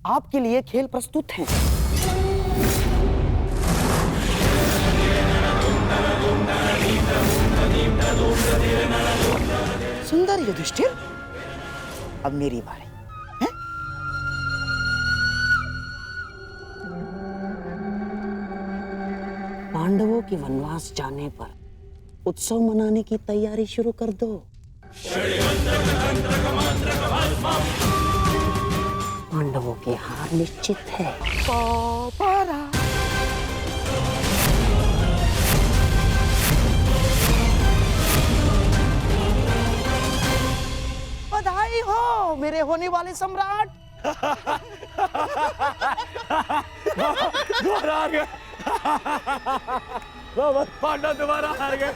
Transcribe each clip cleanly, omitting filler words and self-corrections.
आपके लिए खेल प्रस्तुत हैं। सुंदर युधिष्ठिर, अब मेरी बारी है। पांडवों के वनवास जाने पर उत्सव मनाने की तैयारी शुरू कर दो। पांडवों की हार निश्चित है। बधाई हो मेरे होने वाले सम्राट। दोबारा हार गए। पांडव दोबारा हार गए।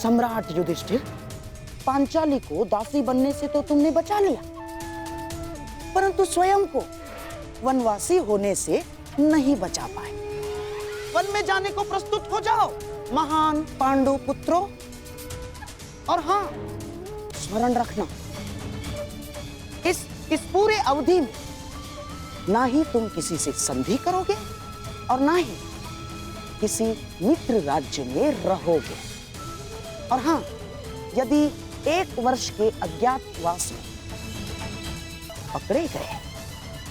सम्राट युधिष्ठिर, पांचाली को दासी बनने से तो तुमने बचा लिया, परंतु स्वयं को वनवासी होने से नहीं बचा पाए। वन में जाने को प्रस्तुत हो जाओ महान पांडु पुत्रों। और हाँ, स्मरण रखना, इस पूरे अवधि में ना ही तुम किसी से संधि करोगे और ना ही किसी मित्र राज्य में रहोगे। और हाँ, यदि 1 वर्ष के अज्ञातवास में पकड़े गए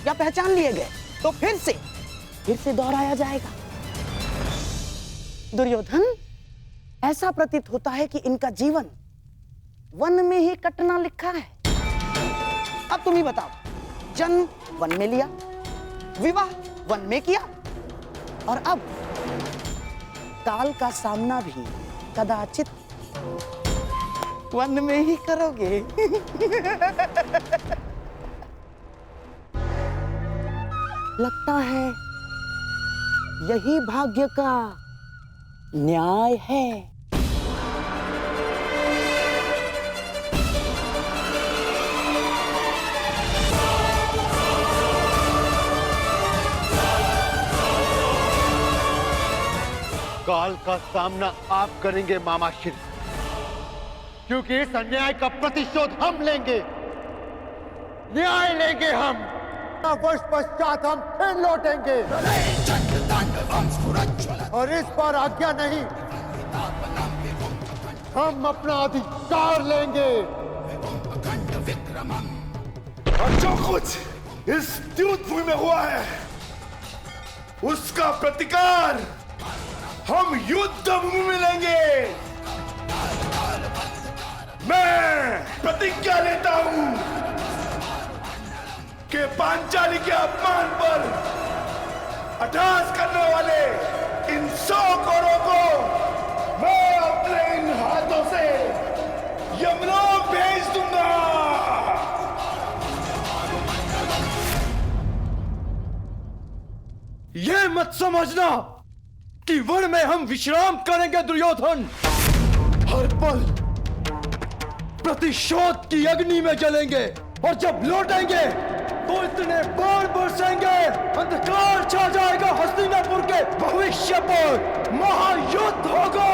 या पहचान लिए गए तो फिर से दोहराया जाएगा। दुर्योधन, ऐसा प्रतीत होता है कि इनका जीवन वन में ही कटना लिखा है। अब तुम ही बताओ, जन्म वन में लिया, विवाह वन में किया, और अब काल का सामना भी कदाचित वन में ही करोगे। लगता है यही भाग्य का न्याय है। काल का सामना आप करेंगे मामा श्री, क्योंकि इस अन्याय का प्रतिशोध हम लेंगे, न्याय लेंगे हम। वर्ष पश्चात हम फिर लौटेंगे और इस बार आज्ञा नहीं, हम अपना अधिकार लेंगे। और जो कुछ इस द्यूत भूमि में हुआ है उसका प्रतिकार हम युद्ध भूमि में लेंगे। मैं प्रतिज्ञा लेता हूं कि पांचाली के अपमान पर अट्टहास करने वाले इन 100 कौरवों को मैं अपने इन हाथों से यमलोक भेज दूंगा। ये मत समझना कि वन में हम विश्राम करेंगे दुर्योधन। हर पल प्रतिशोध की अग्नि में जलेंगे और जब लौटेंगे तो इतने बाण बरसेंगे, अंधकार छा जाएगा हस्तिनापुर के भविष्य पर, महायुद्ध होगा।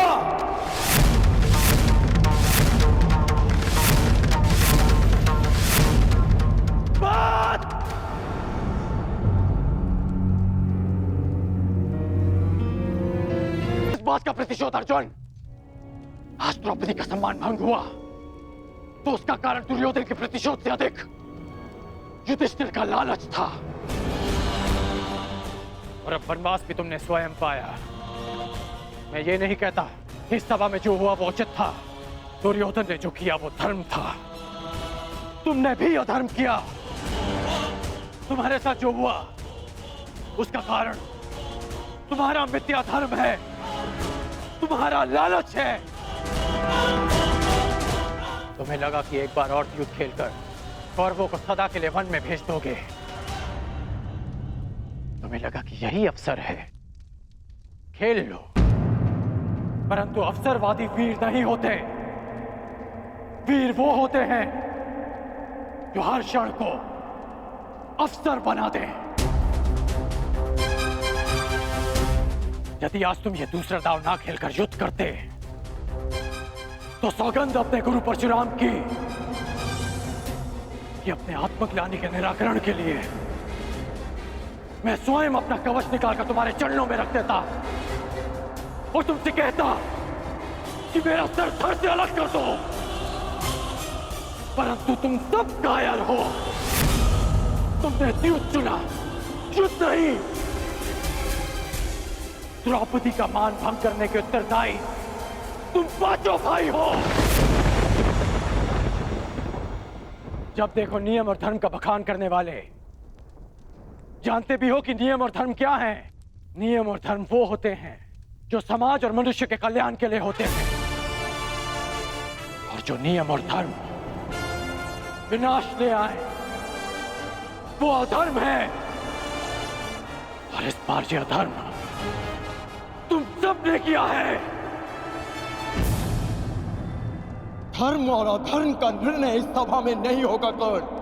बात का प्रतिशोध अर्जुन, आज द्रौपदी का सम्मान भंग हुआ तो उसका कारण दुर्योधन के प्रतिशोध से अधिक युधिष्ठिर का लालच था। और अब वनवास भी तुमने स्वयं पाया। मैं ये नहीं कहता इस सभा में जो हुआ वो उचित था, दुर्योधन ने जो किया वो धर्म था। तुमने भी अधर्म किया। तुम्हारे साथ जो हुआ उसका कारण तुम्हारा मिथ्या धर्म है, तुम्हारा लालच है। तुम्हें लगा कि एक बार और युद्ध खेलकर कौरवों को सदा के लिए वन में भेज दोगे। तुम्हें लगा कि यही अवसर है, खेल लो। परंतु अवसरवादी वीर नहीं होते। वीर वो होते हैं जो हर क्षण को अवसर बना दें। यदि आज तुम ये दूसरा दांव ना खेलकर युद्ध करते तो सौगंध अपने गुरु परशुराम की कि अपने आत्मग्लानि के निराकरण के लिए मैं स्वयं अपना कवच निकालकर तुम्हारे चरणों में रख देता और तुमसे कहता कि मेरा सर धड़ से अलग कर दो, परंतु तुम सब कायर हो। तुमने युद्ध चुना, युद्ध नहीं। द्रौपदी का मान भंग करने के उत्तरदायी तुम पांचों भाई हो। जब देखो नियम और धर्म का बखान करने वाले। जानते भी हो कि नियम और धर्म क्या है? नियम और धर्म वो होते हैं जो समाज और मनुष्य के कल्याण के लिए होते हैं, और जो नियम और धर्म विनाश ले आए वो अधर्म है। और इस बार ये अधर्म तुम सब ने किया है। धर्म और अधर्म का निर्णय इस सभा में नहीं होगा कर्ण।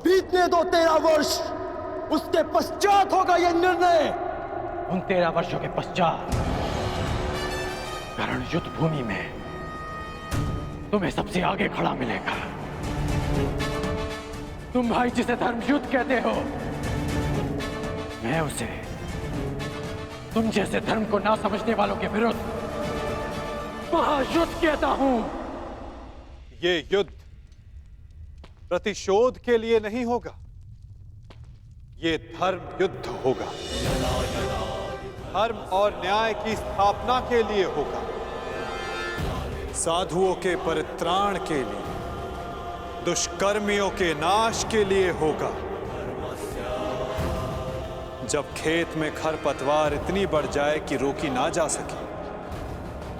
बीतने दो 13 वर्ष, उसके पश्चात होगा यह निर्णय। उन 13 वर्षों के पश्चात कर्ण युद्ध भूमि में तुम्हें सबसे आगे खड़ा मिलेगा। तुम भाई जिसे धर्म युद्ध कहते हो, मैं उसे तुम जैसे धर्म को ना समझने वालों के विरुद्ध महायुद्ध कहता हूं। ये युद्ध प्रतिशोध के लिए नहीं होगा, ये धर्म युद्ध होगा। धर्म और न्याय की स्थापना के लिए होगा, साधुओं के परित्राण के लिए, दुष्कर्मियों के नाश के लिए होगा। जब खेत में खरपतवार इतनी बढ़ जाए कि रोकी ना जा सके,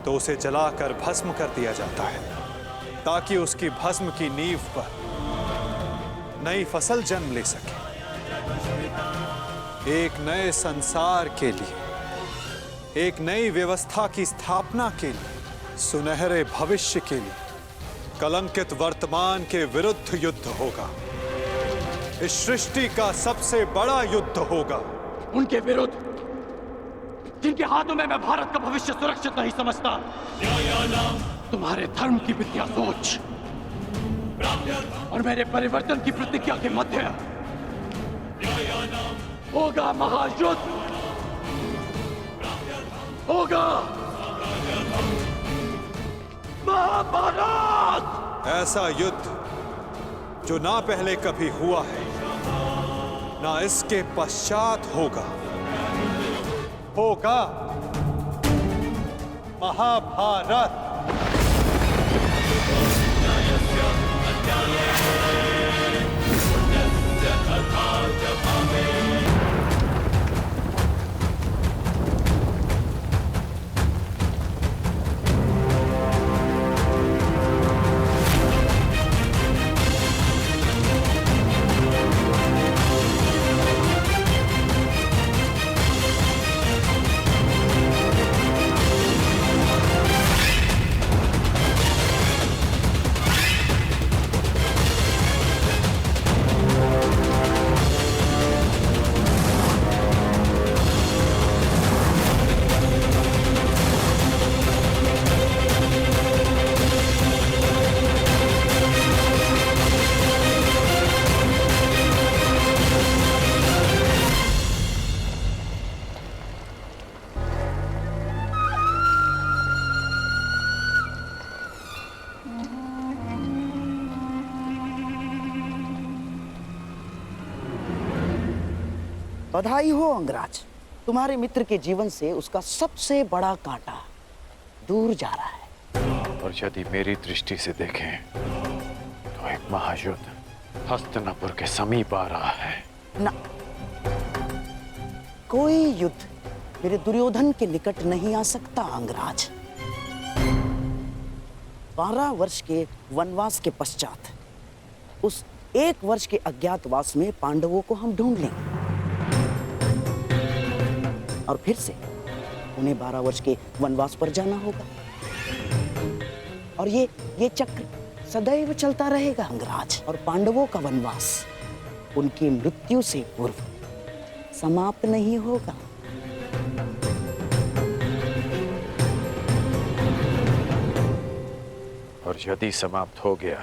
तो उसे जलाकर भस्म कर दिया जाता है, ताकि उसकी भस्म की नींव पर नई फसल जन्म ले सके। एक नए संसार के लिए, एक नई व्यवस्था की स्थापना के लिए, सुनहरे भविष्य के लिए, कलंकित वर्तमान के विरुद्ध युद्ध होगा। इस सृष्टि का सबसे बड़ा युद्ध होगा। उनके विरुद्ध जिनके हाथों में मैं भारत का भविष्य सुरक्षित नहीं समझता। तुम्हारे धर्म की विद्या सोच और मेरे परिवर्तन की प्रतिज्ञा के मध्य होगा महायुद्ध, होगा महाभारत। ऐसा युद्ध जो ना पहले कभी हुआ है, ना इसके पश्चात होगा। होगा महाभारत। बधाई हो अंगराज, तुम्हारे मित्र के जीवन से उसका सबसे बड़ा कांटा दूर जा रहा है। और यदि मेरी दृष्टि से देखें तो एक महायुद्ध हस्तिनापुर के समीप आ रहा है। ना, कोई युद्ध मेरे दुर्योधन के निकट नहीं आ सकता अंगराज। 12 वर्ष के वनवास के पश्चात उस 1 वर्ष के अज्ञातवास में पांडवों को हम ढूंढ लेंगे और फिर से उन्हें 12 वर्ष के वनवास पर जाना होगा। और ये चक्र सदैव चलता रहेगा अंगराज। और पांडवों का वनवास उनकी मृत्यु से पूर्व समाप्त नहीं होगा। और यदि समाप्त हो गया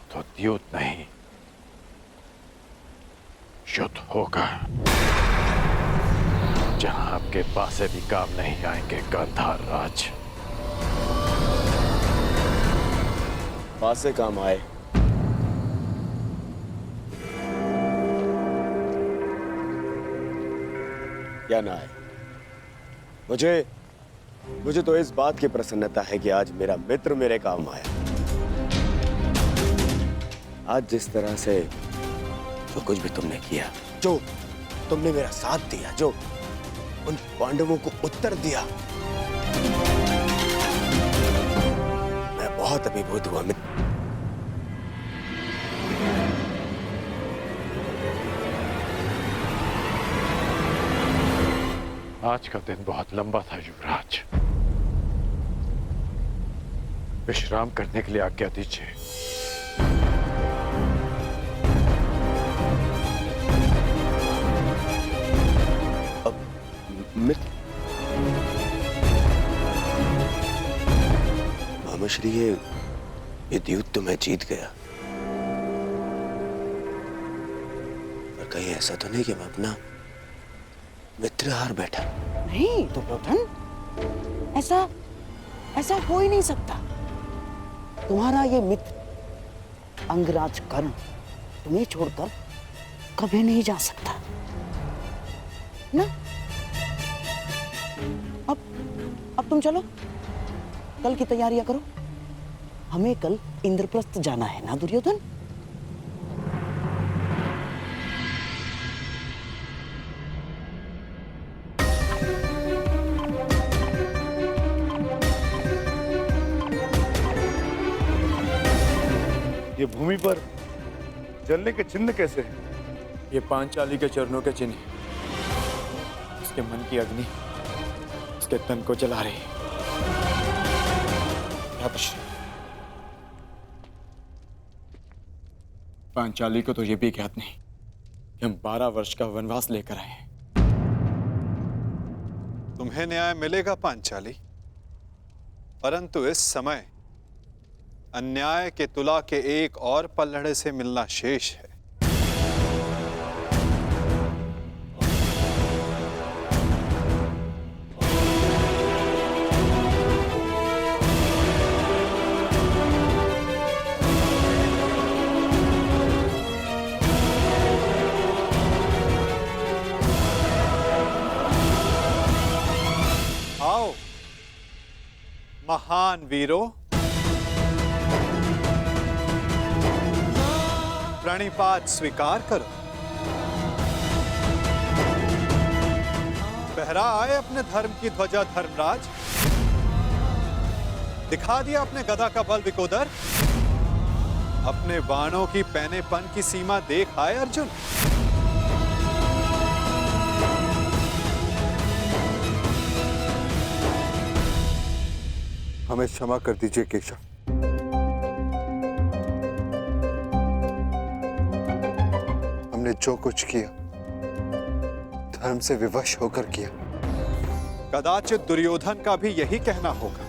तो द्यूत नहीं, युद्ध होगा, जहां आपके पासे भी काम नहीं आएंगे गांधार राज। पासे काम आए या ना आए, मुझे तो इस बात की प्रसन्नता है कि आज मेरा मित्र मेरे काम आया। आज जिस तरह से जो कुछ भी तुमने किया, जो तुमने मेरा साथ दिया, जो उन पांडवों को उत्तर दिया, मैं बहुत अभिभूत हुआ मित्र। आज का दिन बहुत लंबा था युवराज, विश्राम करने के लिए आज्ञा दीजिए। मित्र, मामाश्री, ये द्यूत तो मैं जीत गया, पर कहीं ऐसा तो नहीं कि मैं अपना मित्र हार बैठा? नहीं दुर्योधन, ऐसा हो ही नहीं सकता। तुम्हारा ये मित्र अंगराज कर्ण तुम्हें छोड़कर कभी नहीं जा सकता ना। अब तुम चलो, कल की तैयारियां करो। हमें कल इंद्रप्रस्थ जाना है ना दुर्योधन? ये भूमि पर जलने के चिन्ह कैसे हैं? ये पांचाली के चरणों के चिन्ह, उसके मन की अग्नि उसके तन को जला रही है। पांचाली को तो ये भी ज्ञात नहीं कि हम 12 वर्ष का वनवास लेकर आए हैं। तुम्हें न्याय मिलेगा पांचाली, परंतु इस समय अन्याय के तुला के एक और पल्लड़े से मिलना शेष है। आओ महान वीरों, प्रणिपात स्वीकार करो। फहरा आए अपने धर्म की ध्वजा धर्मराज, दिखा दिया अपने गदा का बल विकोदर, अपने बाणों की पैनेपन की सीमा देख आए अर्जुन। हमें क्षमा कर दीजिए केशव, हमने जो कुछ किया धर्म से विवश होकर किया। कदाचित दुर्योधन का भी यही कहना होगा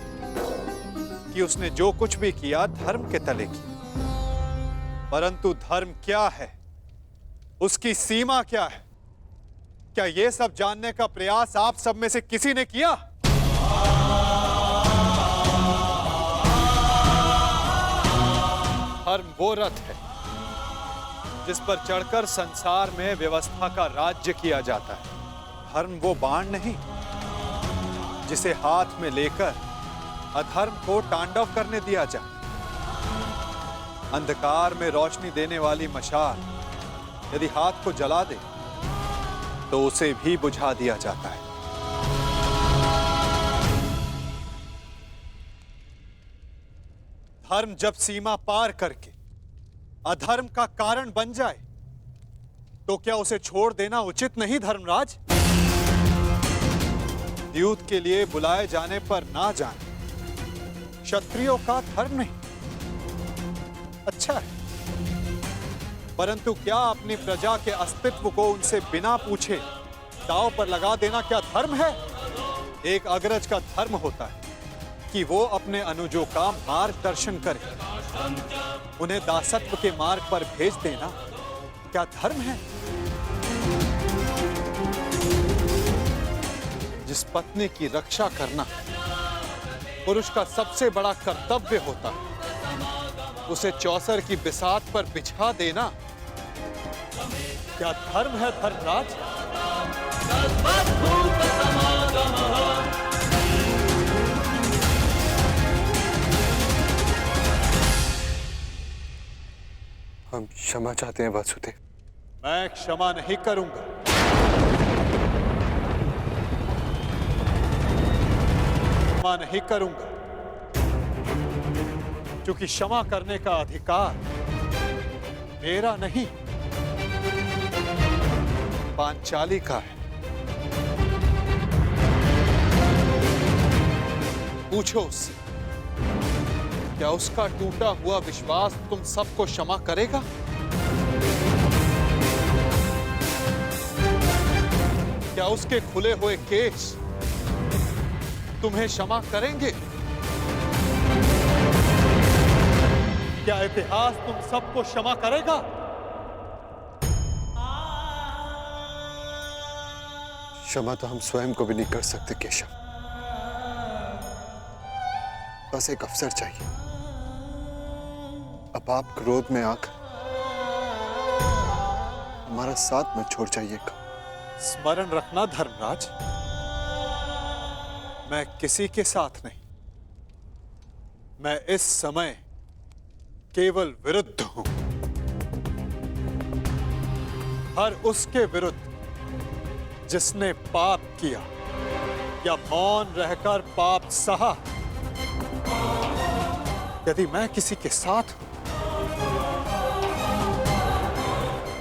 कि उसने जो कुछ भी किया धर्म के तले किया, परंतु धर्म क्या है, उसकी सीमा क्या है, क्या यह सब जानने का प्रयास आप सब में से किसी ने किया? धर्म वो रथ है जिस पर चढ़कर संसार में व्यवस्था का राज्य किया जाता है। धर्म वो बाण नहीं जिसे हाथ में लेकर अधर्म को तांडव करने दिया जाए। अंधकार में रोशनी देने वाली मशाल यदि हाथ को जला दे तो उसे भी बुझा दिया जाता है। धर्म जब सीमा पार करके अधर्म का कारण बन जाए तो क्या उसे छोड़ देना उचित नहीं धर्मराज? द्यूत के लिए बुलाए जाने पर ना जाना क्षत्रियों का धर्म नहीं। अच्छा है, परंतु क्या अपनी प्रजा के अस्तित्व को उनसे बिना पूछे दांव पर लगा देना क्या धर्म है? एक अग्रज का धर्म होता है कि वो अपने अनुजों का मार्गदर्शन करे, उन्हें दासत्व के मार्ग पर भेज देना क्या धर्म है? जिस पत्नी की रक्षा करना पुरुष का सबसे बड़ा कर्तव्य होता है, उसे चौसर की बिसात पर बिछा देना क्या धर्म है धर्मराज? हम क्षमा चाहते हैं वासुदेव। मैं क्षमा नहीं करूंगा। क्षमा नहीं करूंगा क्योंकि क्षमा करने का अधिकार मेरा नहीं, पांचाली का है। पूछो उससे, क्या उसका टूटा हुआ विश्वास तुम सबको क्षमा करेगा? क्या उसके खुले हुए केस तुम्हें क्षमा करेंगे? क्या इतिहास तुम सबको क्षमा करेगा? क्षमा तो हम स्वयं को भी नहीं कर सकते केशव। बस एक अवसर चाहिए। अब आप क्रोध में आकर हमारा साथ मत छोड़ जाइएगा। स्मरण रखना धर्मराज, मैं किसी के साथ नहीं, मैं इस समय केवल विरुद्ध हूं। हर उसके विरुद्ध जिसने पाप किया या मौन रहकर पाप सहा। यदि मैं किसी के साथ हूं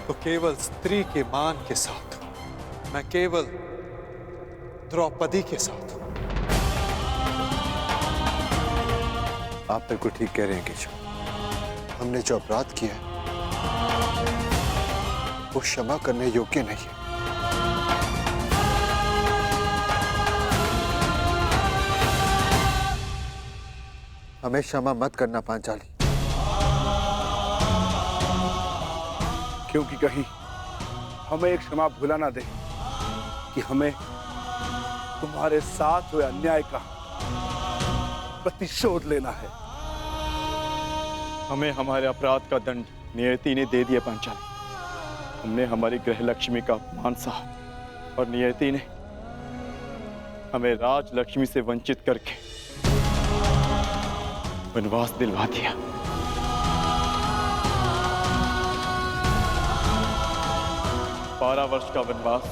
तो केवल स्त्री के मान के साथ हूं। मैं केवल द्रौपदी के साथ हूं। आप बिल्कुल ठीक कह रहे हैं केशव। हमने जो अपराध किया है वो क्षमा करने योग्य नहीं है। हमें क्षमा मत करना पांचाली। क्योंकि कहीं हमें एक क्षमा भुला ना दे कि हमें तुम्हारे साथ हुए अन्याय का प्रतिशोध लेना है। हमें हमारे अपराध का दंड नियति ने दे दिया पांचाली। हमने हमारी गृह लक्ष्मी का अपमान सहा और नियति ने हमें राज लक्ष्मी से वंचित करके वनवास दिलवा दिया। 12 वर्ष का वनवास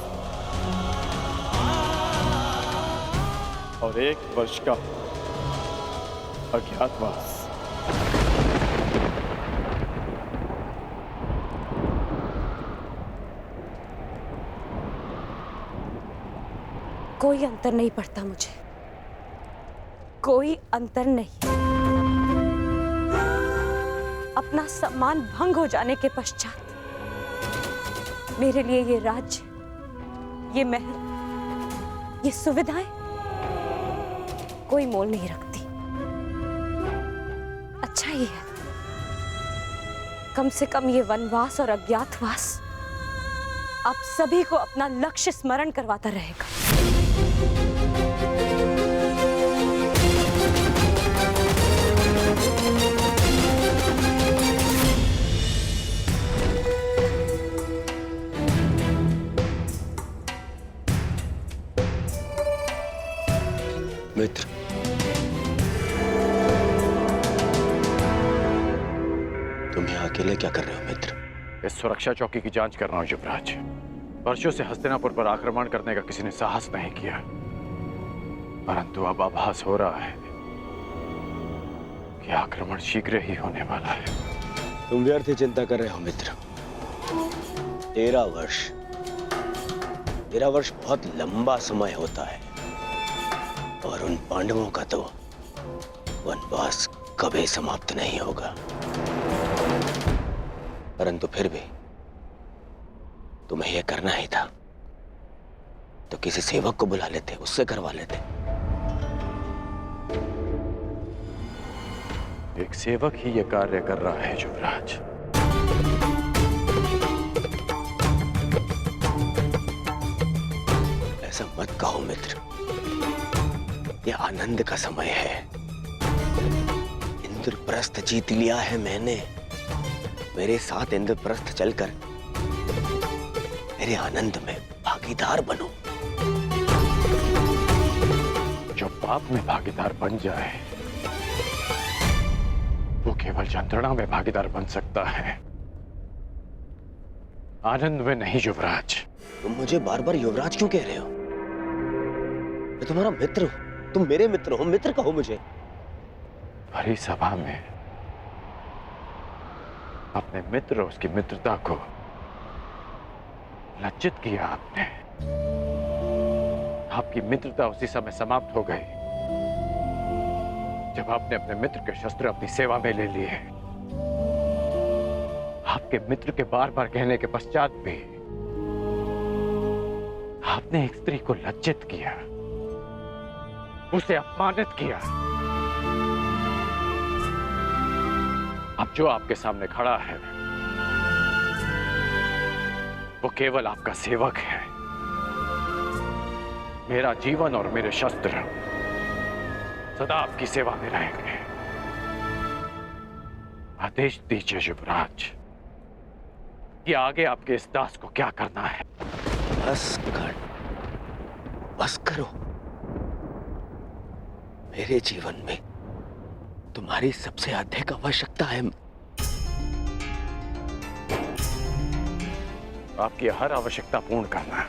और 1 वर्ष का अज्ञातवास। कोई अंतर नहीं पड़ता मुझे, कोई अंतर नहीं। अपना सम्मान भंग हो जाने के पश्चात मेरे लिए ये राज्य, ये महल, ये सुविधाएं कोई मोल नहीं रखती। अच्छा ही है, कम से कम ये वनवास और अज्ञातवास आप सभी को अपना लक्ष्य स्मरण करवाता रहेगा। मित्र, तुम यहाँ अकेले क्या कर रहे हो मित्र? इस सुरक्षा चौकी की जांच कर रहा हूं युवराज। वर्षों से हस्तिनापुर पर आक्रमण करने का किसी ने साहस नहीं किया, परंतु अब आभास हो रहा है कि आक्रमण शीघ्र ही होने वाला है। तुम व्यर्थ चिंता कर रहे हो मित्र। 13 वर्ष बहुत लंबा समय होता है और उन पांडवों का तो वनवास कभी समाप्त नहीं होगा। परंतु फिर भी तुम्हें यह करना ही था तो किसी सेवक को बुला लेते, उससे करवा लेते। एक सेवक ही ये कार्य कर रहा है युवराज। ऐसा मत कहो मित्र, ये आनंद का समय है। इंद्रप्रस्थ जीत लिया है मैंने। मेरे साथ इंद्रप्रस्थ चलकर मेरे आनंद में भागीदार बनो। जो पाप में भागीदार बन जाए वो केवल यंत्रणा में भागीदार बन सकता है, आनंद में नहीं युवराज। तुम मुझे बार बार युवराज क्यों कह रहे हो? मैं तुम्हारा मित्र हूं, तुम मेरे मित्र हो, मित्र कहो मुझे। भरी सभा में अपने मित्र उसकी मित्रता को लज्जित किया आपने। आपकी मित्रता उसी समय समाप्त हो गई जब आपने अपने मित्र के शस्त्र अपनी सेवा में ले लिए। आपके मित्र के बार बार कहने के पश्चात भी आपने एक स्त्री को लज्जित किया, उसे अपमानित किया। अब जो आपके सामने खड़ा है वो केवल आपका सेवक है। मेरा जीवन और मेरे शस्त्र सदा आपकी सेवा में रहेंगे। आदेश दीजिए युवराज कि आगे आपके इस दास को क्या करना है। बस करो। मेरे जीवन में तुम्हारी सबसे अधिक आवश्यकता है। आपकी हर आवश्यकता पूर्ण करना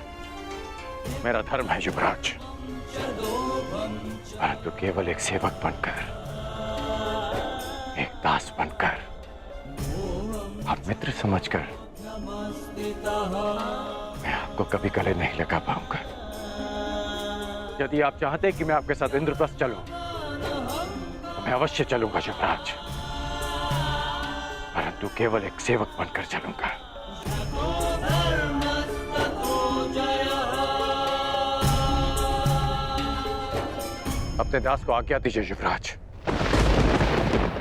मेरा धर्म है युवराज, परंतु केवल एक सेवक बनकर, एक दास बनकर और मित्र समझकर मैं आपको कभी गले नहीं लगा पाऊंगा। यदि आप चाहते कि मैं आपके साथ इंद्रप्रस्थ चलूं तो मैं अवश्य चलूंगा युवराज, परंतु केवल एक सेवक बनकर चलूंगा। अपने दास को आज्ञा दीजिए युवराज।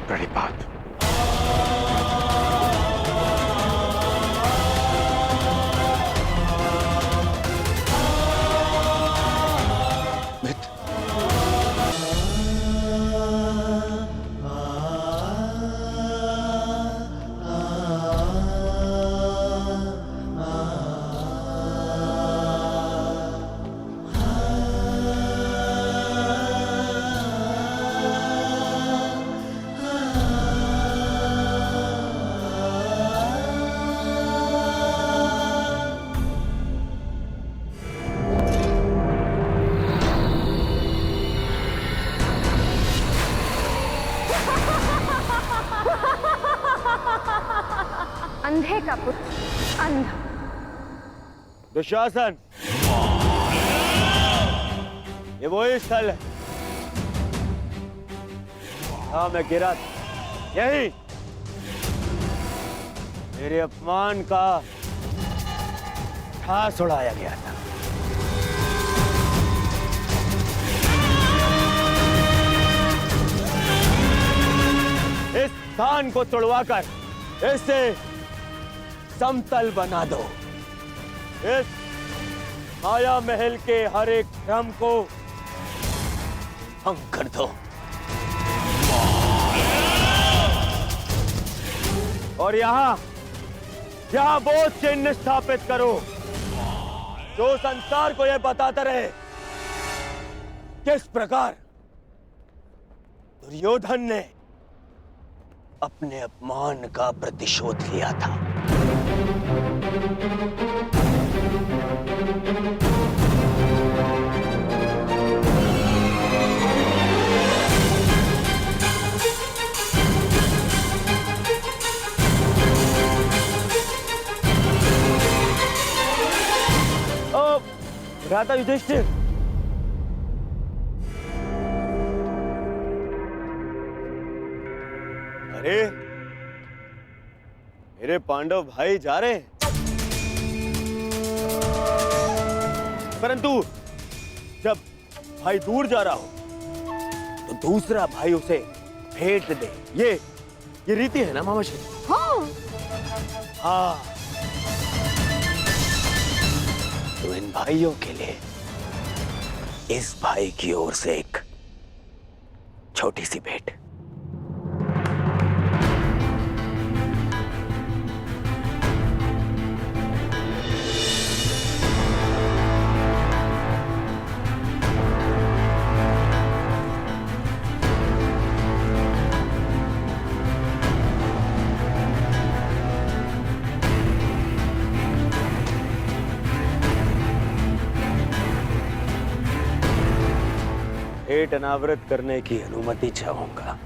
बड़ी बात। अंधे का पुत्र अंधा। दुशासन, ये वही स्थल है जहां मैं गिरा था। यही मेरे अपमान का ठास उड़ाया गया था। इस स्थान को तोड़वाकर इसे समतल बना दो। इस माया महल के हर एक भ्रम को भंग कर दो और यहाँ वो चिन्ह स्थापित करो जो संसार को यह बताता रहे किस प्रकार दुर्योधन ने अपने अपमान का प्रतिशोध लिया था। भ्राता युधिष्ठिर, अरे मेरे पांडव भाई जा रहे हैं, परंतु जब भाई दूर जा रहा हो तो दूसरा भाई उसे भेंट दे। ये रीति है ना मामा श्री? हाँ, हाँ। तो इन भाइयों के लिए इस भाई की ओर से एक छोटी सी भेंट। भेंट अनावृत करने की अनुमति चाहूंगा।